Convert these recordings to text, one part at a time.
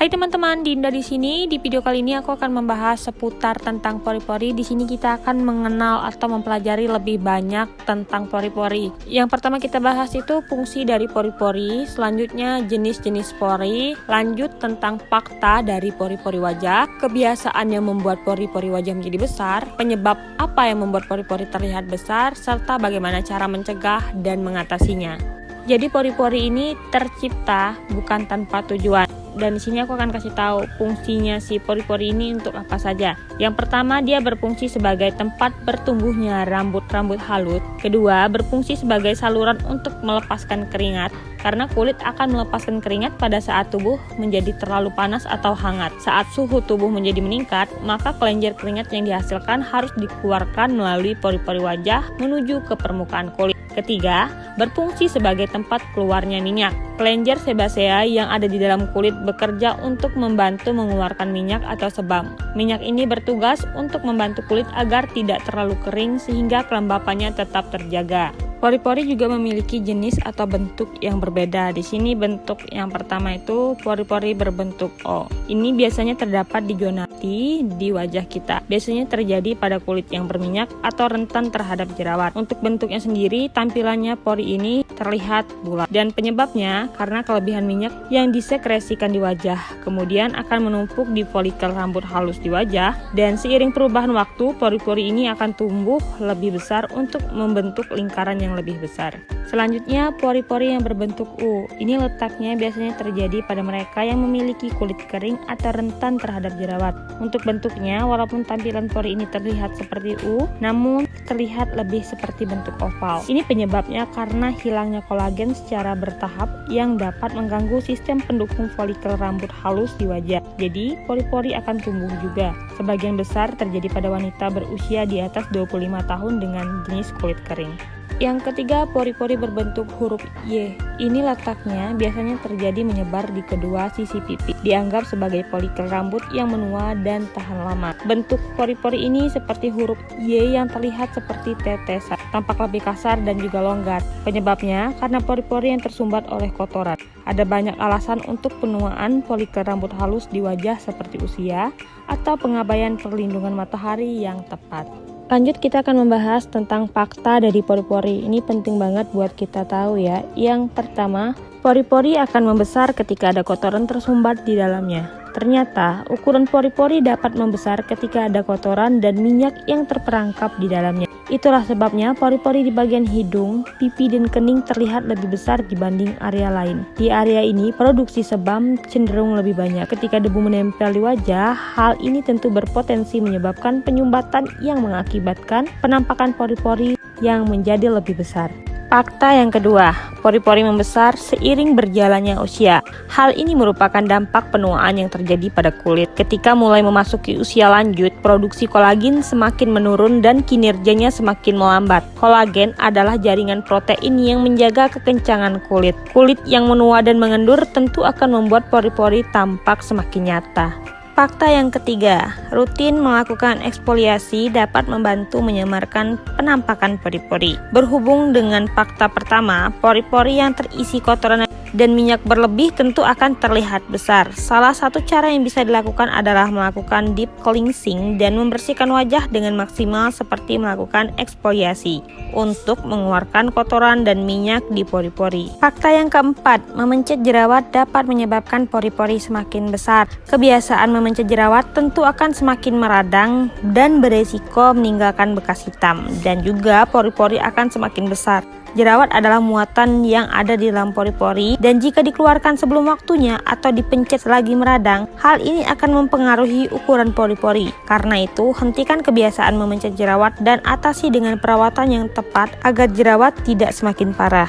Hai teman-teman, Dinda di sini. Di video kali ini aku akan membahas seputar tentang pori-pori. Di sini kita akan mengenal atau mempelajari lebih banyak tentang pori-pori. Yang pertama kita bahas itu fungsi dari pori-pori, selanjutnya jenis-jenis pori, lanjut tentang fakta dari pori-pori wajah, kebiasaan yang membuat pori-pori wajah menjadi besar, penyebab apa yang membuat pori-pori terlihat besar, serta bagaimana cara mencegah dan mengatasinya. Jadi pori-pori ini tercipta bukan tanpa tujuan. Dan di sini aku akan kasih tahu fungsinya si pori-pori ini untuk apa saja. Yang pertama, dia berfungsi sebagai tempat bertumbuhnya rambut-rambut halus. Kedua, berfungsi sebagai saluran untuk melepaskan keringat, karena kulit akan melepaskan keringat pada saat tubuh menjadi terlalu panas atau hangat. Saat suhu tubuh menjadi meningkat, maka kelenjar keringat yang dihasilkan harus dikeluarkan melalui pori-pori wajah menuju ke permukaan kulit. Ketiga, berfungsi sebagai tempat keluarnya minyak. Kelenjar sebasea yang ada di dalam kulit bekerja untuk membantu mengeluarkan minyak atau sebam. Minyak ini bertugas untuk membantu kulit agar tidak terlalu kering sehingga kelembapannya tetap terjaga. Pori-pori juga memiliki jenis atau bentuk yang berbeda. Di sini bentuk yang pertama itu pori-pori berbentuk O. Ini biasanya terdapat di zona hati di wajah kita. Biasanya terjadi pada kulit yang berminyak atau rentan terhadap jerawat. Untuk bentuknya sendiri, tampilannya pori ini terlihat bulat. Dan penyebabnya karena kelebihan minyak yang disekresikan di wajah. Kemudian akan menumpuk di folikel rambut halus di wajah. Dan seiring perubahan waktu, pori-pori ini akan tumbuh lebih besar untuk membentuk lingkaran yang lebih besar. Selanjutnya, pori-pori yang berbentuk U. Ini letaknya biasanya terjadi pada mereka yang memiliki kulit kering atau rentan terhadap jerawat. Untuk bentuknya, walaupun tampilan pori ini terlihat seperti U, namun terlihat lebih seperti bentuk oval. Ini penyebabnya karena hilangnya kolagen secara bertahap yang dapat mengganggu sistem pendukung folikel rambut halus di wajah. Jadi, pori-pori akan tumbuh juga. Sebagian besar terjadi pada wanita berusia di atas 25 tahun dengan jenis kulit kering. Yang ketiga, pori-pori berbentuk huruf Y. Ini letaknya biasanya terjadi menyebar di kedua sisi pipi. Dianggap sebagai folikel rambut yang menua dan tahan lama. Bentuk pori-pori ini seperti huruf Y yang terlihat seperti tetesan, tampak lebih kasar dan juga longgar. Penyebabnya karena pori-pori yang tersumbat oleh kotoran. Ada banyak alasan untuk penuaan folikel rambut halus di wajah seperti usia atau pengabaian perlindungan matahari yang tepat. Lanjut kita akan membahas tentang fakta dari pori-pori. Ini penting banget buat kita tahu ya. Yang pertama, pori-pori akan membesar ketika ada kotoran tersumbat di dalamnya. Ternyata, ukuran pori-pori dapat membesar ketika ada kotoran dan minyak yang terperangkap di dalamnya. Itulah sebabnya pori-pori di bagian hidung, pipi, dan kening terlihat lebih besar dibanding area lain. Di area ini, produksi sebam cenderung lebih banyak. Ketika debu menempel di wajah, hal ini tentu berpotensi menyebabkan penyumbatan yang mengakibatkan penampakan pori-pori yang menjadi lebih besar. Fakta yang kedua, pori-pori membesar seiring berjalannya usia. Hal ini merupakan dampak penuaan yang terjadi pada kulit. Ketika mulai memasuki usia lanjut, produksi kolagen semakin menurun dan kinerjanya semakin melambat. Kolagen adalah jaringan protein yang menjaga kekencangan kulit. Kulit yang menua dan mengendur tentu akan membuat pori-pori tampak semakin nyata. Fakta yang ketiga, rutin melakukan eksfoliasi dapat membantu menyamarkan penampakan pori-pori. Berhubung dengan fakta pertama, pori-pori yang terisi kotoran dan minyak berlebih tentu akan terlihat besar. Salah satu cara yang bisa dilakukan adalah melakukan deep cleansing dan membersihkan wajah dengan maksimal seperti melakukan eksfoliasi untuk mengeluarkan kotoran dan minyak di pori-pori. Fakta yang keempat, memencet jerawat dapat menyebabkan pori-pori semakin besar. Kebiasaan memencet jerawat tentu akan semakin meradang dan beresiko meninggalkan bekas hitam, dan juga pori-pori akan semakin besar. Jerawat adalah muatan yang ada di dalam pori-pori dan jika dikeluarkan sebelum waktunya atau dipencet lagi meradang, hal ini akan mempengaruhi ukuran pori-pori. Karena itu, hentikan kebiasaan memencet jerawat dan atasi dengan perawatan yang tepat agar jerawat tidak semakin parah.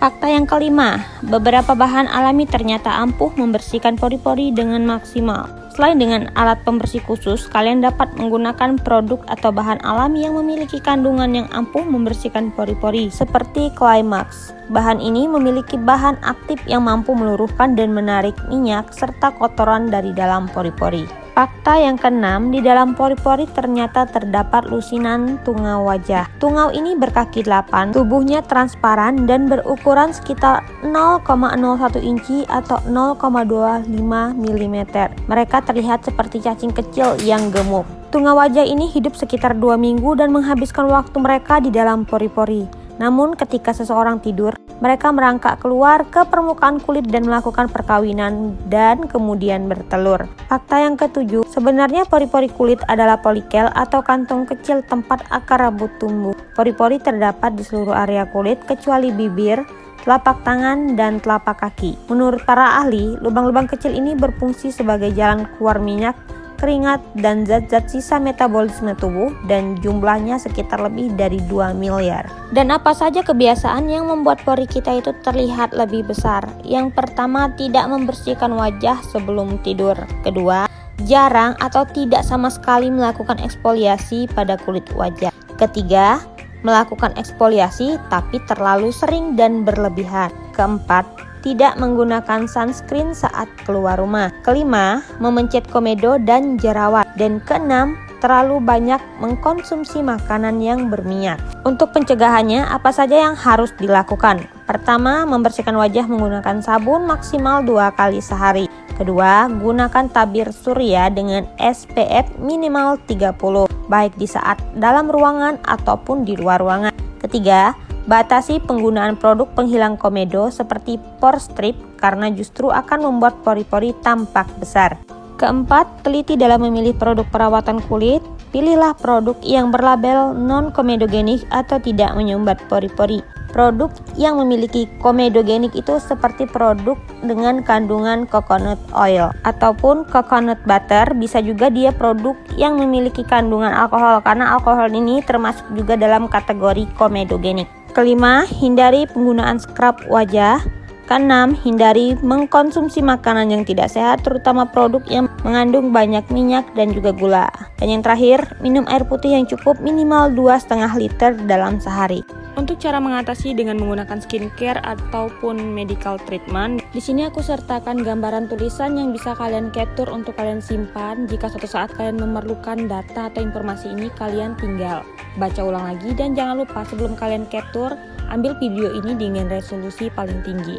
Fakta yang kelima, beberapa bahan alami ternyata ampuh membersihkan pori-pori dengan maksimal. Selain dengan alat pembersih khusus, kalian dapat menggunakan produk atau bahan alami yang memiliki kandungan yang ampuh membersihkan pori-pori, seperti Climax. Bahan ini memiliki bahan aktif yang mampu meluruhkan dan menarik minyak serta kotoran dari dalam pori-pori. Fakta yang keenam, di dalam pori-pori ternyata terdapat lusinan tungau wajah. Tungau ini berkaki 8, tubuhnya transparan dan berukuran sekitar 0,01 inci atau 0,25 mm. Mereka terlihat seperti cacing kecil yang gemuk. Tungau wajah ini hidup sekitar 2 minggu dan menghabiskan waktu mereka di dalam pori-pori. Namun ketika seseorang tidur, mereka merangkak keluar ke permukaan kulit dan melakukan perkawinan dan kemudian bertelur. Fakta yang ketujuh, sebenarnya pori-pori kulit adalah polikel atau kantong kecil tempat akar rambut tumbuh. Pori-pori terdapat di seluruh area kulit kecuali bibir, telapak tangan, dan telapak kaki. Menurut para ahli, lubang-lubang kecil ini berfungsi sebagai jalan keluar minyak, keringat, dan zat-zat sisa metabolisme tubuh dan jumlahnya sekitar lebih dari 2 miliar. Dan apa saja kebiasaan yang membuat pori kita itu terlihat lebih besar? Yang pertama, tidak membersihkan wajah sebelum tidur. Kedua, jarang atau tidak sama sekali melakukan eksfoliasi pada kulit wajah. Ketiga, melakukan eksfoliasi tapi terlalu sering dan berlebihan. Keempat, tidak menggunakan sunscreen saat keluar rumah. Kelima, memencet komedo dan jerawat. Dan keenam, terlalu banyak mengkonsumsi makanan yang berminyak. Untuk pencegahannya, apa saja yang harus dilakukan? Pertama, membersihkan wajah menggunakan sabun maksimal 2 kali sehari. Kedua, gunakan tabir surya dengan SPF minimal 30, baik di saat dalam ruangan ataupun di luar ruangan. Ketiga, batasi penggunaan produk penghilang komedo seperti pore strip karena justru akan membuat pori-pori tampak besar. Keempat, teliti dalam memilih produk perawatan kulit. Pilihlah produk yang berlabel non-komedogenik atau tidak menyumbat pori-pori. Produk yang memiliki komedogenik itu seperti produk dengan kandungan coconut oil ataupun coconut butter. Bisa juga dia produk yang memiliki kandungan alkohol karena alkohol ini termasuk juga dalam kategori komedogenik. Kelima, hindari penggunaan scrub wajah. Keenam, hindari mengkonsumsi makanan yang tidak sehat, terutama produk yang mengandung banyak minyak dan juga gula. Dan yang terakhir, minum air putih yang cukup minimal 2,5 liter dalam sehari. Untuk cara mengatasi dengan menggunakan skincare ataupun medical treatment, di sini aku sertakan gambaran tulisan yang bisa kalian capture untuk kalian simpan. Jika suatu saat kalian memerlukan data atau informasi ini, kalian tinggal baca ulang lagi. Dan jangan lupa sebelum kalian capture, ambil video ini dengan resolusi paling tinggi.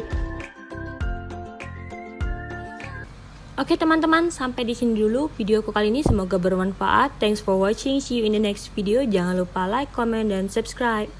Oke teman-teman, sampai di sini dulu videoku kali ini. Semoga bermanfaat. Thanks for watching. See you in the next video. Jangan lupa like, comment, dan subscribe.